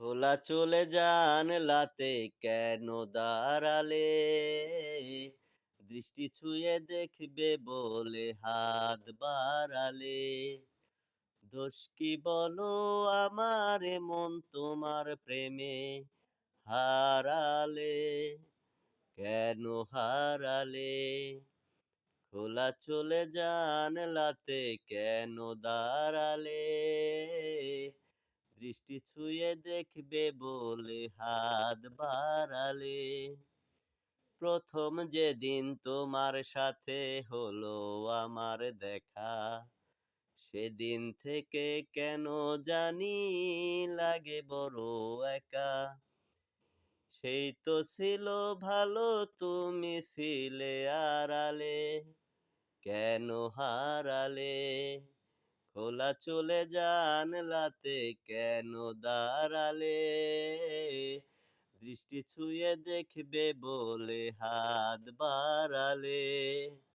খোলা চলে জানলাতে কেন দাঁড়ালে? দৃষ্টি ছুঁয়ে দেখবে বলে হাত বাড়ালে। দোষ কি বলো আমার মন তোমার প্রেমে হারালে? কেন হারালে? খোলা চলে জানলাতে কেন দাঁড়ালে? দৃষ্টি ছুঁয়ে দেখবে বলে হাত বাড়ালে। প্রথম যেদিন তোমার সাথে হলো আমার দেখা, সেদিন থেকে কেন জানি লাগে বড় একা। সেই তো ছিল ভালো, তুমি ছিলে আড়ালে। কেন হারালে? খোলা চলে জানলাতে কেন দাঁড়ালে? দৃষ্টি ছুঁয়ে দেখবে বলে হাত বাড়ালে।